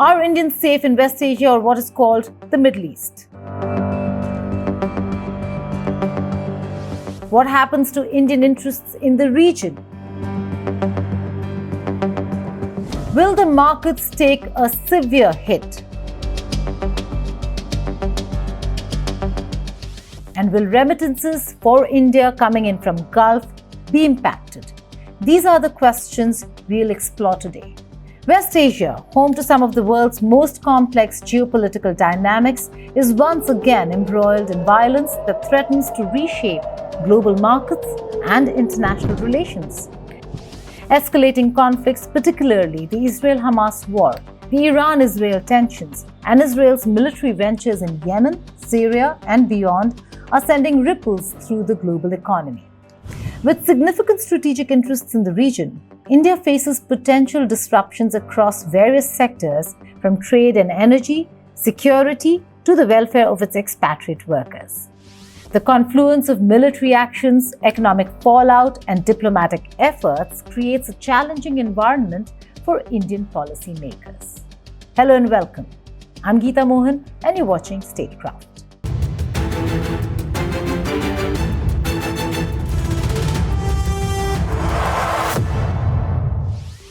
Are Indians safe in West Asia or what is called the Middle East? What happens to Indian interests in the region? Will the markets take a severe hit? And will remittances for India coming in from Gulf be impacted? These are the questions we'll explore today. West Asia, home to some of the world's most complex geopolitical dynamics, is once again embroiled in violence that threatens to reshape global markets and international relations. Escalating conflicts, particularly the Israel-Hamas war, the Iran-Israel tensions, and Israel's military ventures in Yemen, Syria, and beyond, are sending ripples through the global economy. With significant strategic interests in the region, India faces potential disruptions across various sectors, from trade and energy, security, to the welfare of its expatriate workers. The confluence of military actions, economic fallout, and diplomatic efforts creates a challenging environment for Indian policymakers. Hello and welcome. I'm Geeta Mohan, and you're watching Statecraft.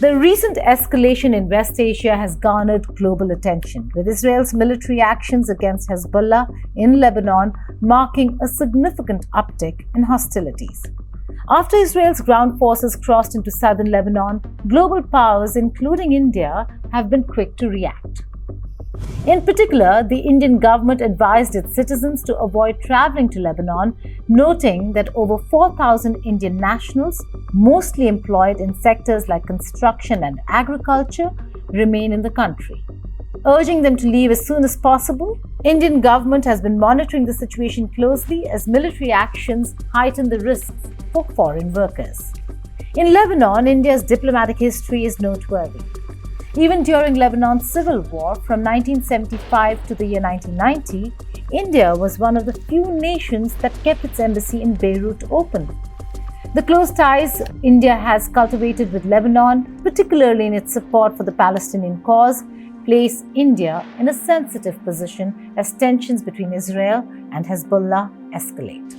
The recent escalation in West Asia has garnered global attention, with Israel's military actions against Hezbollah in Lebanon marking a significant uptick in hostilities. After Israel's ground forces crossed into southern Lebanon, global powers, including India, have been quick to react. In particular, the Indian government advised its citizens to avoid traveling to Lebanon, noting that over 4,000 Indian nationals, mostly employed in sectors like construction and agriculture, remain in the country. Urging them to leave as soon as possible, Indian government has been monitoring the situation closely as military actions heighten the risks for foreign workers. In Lebanon, India's diplomatic history is noteworthy. Even during Lebanon's civil war from 1975 to the year 1990, India was one of the few nations that kept its embassy in Beirut open. The close ties India has cultivated with Lebanon, particularly in its support for the Palestinian cause, place India in a sensitive position as tensions between Israel and Hezbollah escalate.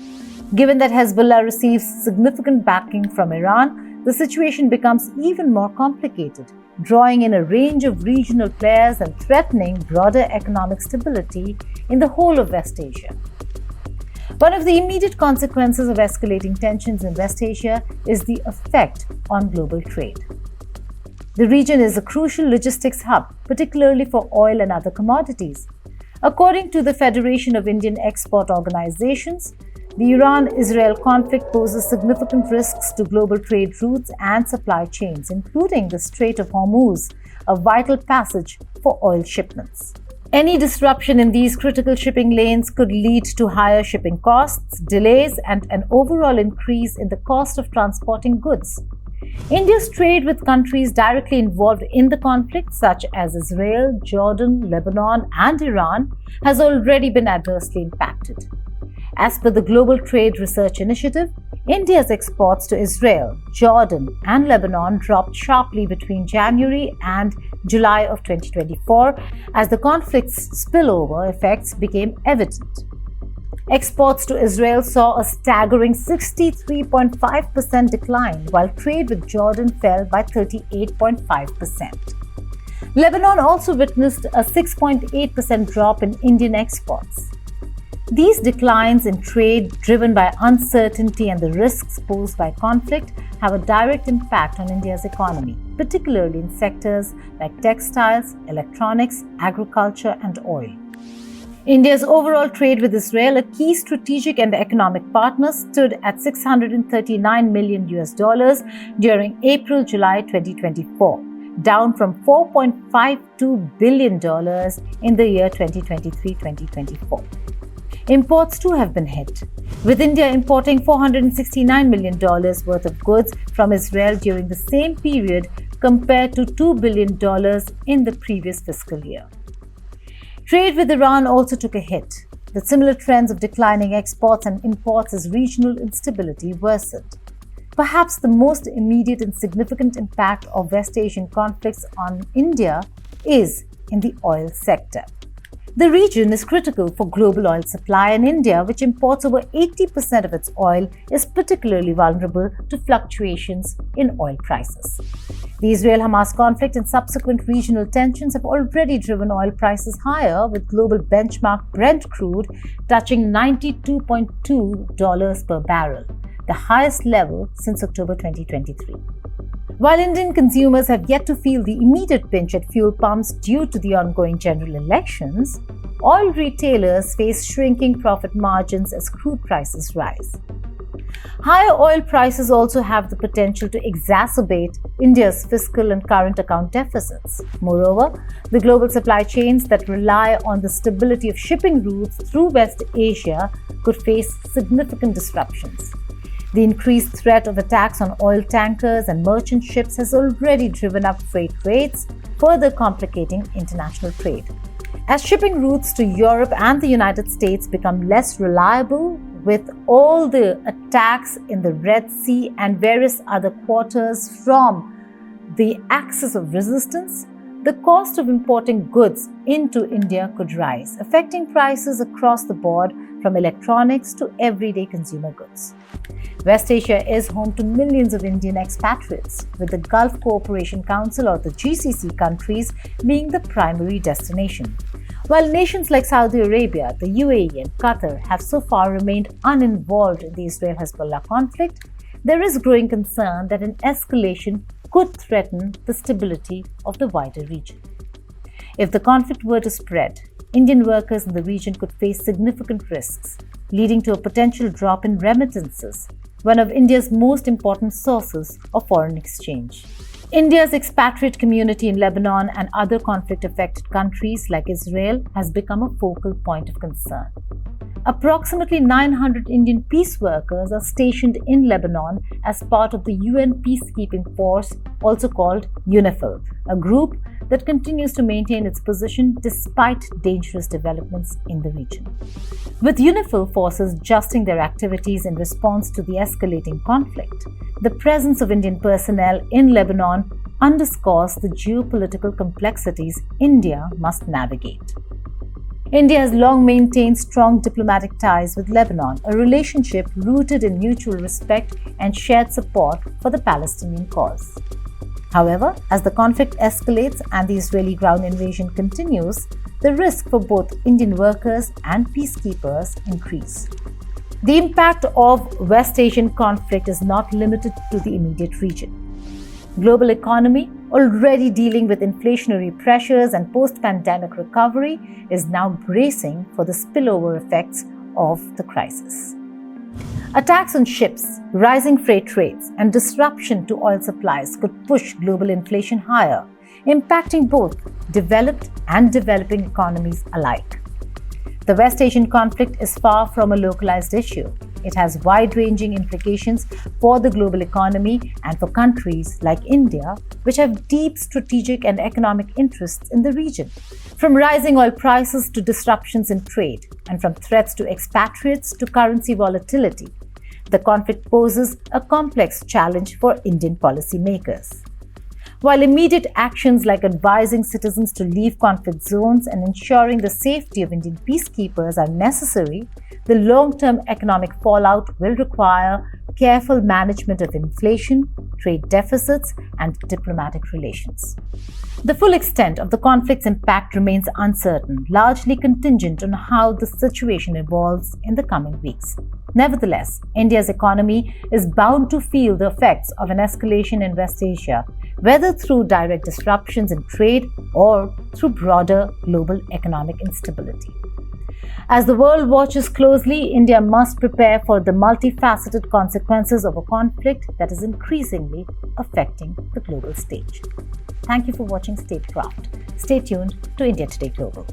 Given that Hezbollah receives significant backing from Iran, the situation becomes even more complicated, drawing in a range of regional players and threatening broader economic stability in the whole of West Asia. One of the immediate consequences of escalating tensions in West Asia is the effect on global trade. The region is a crucial logistics hub, particularly for oil and other commodities. According to the Federation of Indian Export Organizations, the Iran-Israel conflict poses significant risks to global trade routes and supply chains, including the Strait of Hormuz, a vital passage for oil shipments. Any disruption in these critical shipping lanes could lead to higher shipping costs, delays, and an overall increase in the cost of transporting goods. India's trade with countries directly involved in the conflict, such as Israel, Jordan, Lebanon, and Iran, has already been adversely impacted. As per the Global Trade Research Initiative, India's exports to Israel, Jordan, and Lebanon dropped sharply between January and July of 2024 as the conflict's spillover effects became evident. Exports to Israel saw a staggering 63.5% decline, while trade with Jordan fell by 38.5%. Lebanon also witnessed a 6.8% drop in Indian exports. These declines in trade, driven by uncertainty and the risks posed by conflict, have a direct impact on India's economy, particularly in sectors like textiles, electronics, agriculture, and oil. India's overall trade with Israel, a key strategic and economic partner, stood at $639 million during April-July 2024, down from $4.52 billion in the year 2023-2024. Imports too have been hit, with India importing $469 million worth of goods from Israel during the same period compared to $2 billion in the previous fiscal year. Trade with Iran also took a hit, with similar trends of declining exports and imports as regional instability worsened. Perhaps the most immediate and significant impact of West Asian conflicts on India is in the oil sector. The region is critical for global oil supply, and India, which imports over 80% of its oil, is particularly vulnerable to fluctuations in oil prices. The Israel-Hamas conflict and subsequent regional tensions have already driven oil prices higher, with global benchmark Brent crude touching $92.2 per barrel, the highest level since October 2023. While Indian consumers have yet to feel the immediate pinch at fuel pumps due to the ongoing general elections, oil retailers face shrinking profit margins as crude prices rise. Higher oil prices also have the potential to exacerbate India's fiscal and current account deficits. Moreover, the global supply chains that rely on the stability of shipping routes through West Asia could face significant disruptions. The increased threat of attacks on oil tankers and merchant ships has already driven up freight rates, further complicating international trade. As shipping routes to Europe and the United States become less reliable, with all the attacks in the Red Sea and various other quarters from the axis of resistance, the cost of importing goods into India could rise, affecting prices across the board from electronics to everyday consumer goods. West Asia is home to millions of Indian expatriates, with the Gulf Cooperation Council or the GCC countries being the primary destination. While nations like Saudi Arabia, the UAE and Qatar have so far remained uninvolved in the Israel-Hezbollah conflict, there is growing concern that an escalation could threaten the stability of the wider region. If the conflict were to spread, Indian workers in the region could face significant risks, leading to a potential drop in remittances, one of India's most important sources of foreign exchange. India's expatriate community in Lebanon and other conflict-affected countries like Israel has become a focal point of concern. Approximately 900 Indian peace workers are stationed in Lebanon as part of the UN peacekeeping force, also called UNIFIL, a group that continues to maintain its position despite dangerous developments in the region. With UNIFIL forces adjusting their activities in response to the escalating conflict, the presence of Indian personnel in Lebanon underscores the geopolitical complexities India must navigate. India has long maintained strong diplomatic ties with Lebanon, a relationship rooted in mutual respect and shared support for the Palestinian cause. However, as the conflict escalates and the Israeli ground invasion continues, the risk for both Indian workers and peacekeepers increase. The impact of West Asian conflict is not limited to the immediate region. Global economy, already dealing with inflationary pressures and post-pandemic recovery, is now bracing for the spillover effects of the crisis. Attacks on ships, rising freight rates, and disruption to oil supplies could push global inflation higher, impacting both developed and developing economies alike. The West Asian conflict is far from a localized issue. It has wide-ranging implications for the global economy and for countries like India, which have deep strategic and economic interests in the region. From rising oil prices to disruptions in trade, and from threats to expatriates to currency volatility, the conflict poses a complex challenge for Indian policymakers. While immediate actions like advising citizens to leave conflict zones and ensuring the safety of Indian peacekeepers are necessary, the long-term economic fallout will require careful management of inflation, trade deficits, and diplomatic relations. The full extent of the conflict's impact remains uncertain, largely contingent on how the situation evolves in the coming weeks. Nevertheless, India's economy is bound to feel the effects of an escalation in West Asia, whether through direct disruptions in trade or through broader global economic instability. As the world watches closely, India must prepare for the multifaceted consequences of a conflict that is increasingly affecting the global stage. Thank you for watching Statecraft. Stay tuned to India Today Global.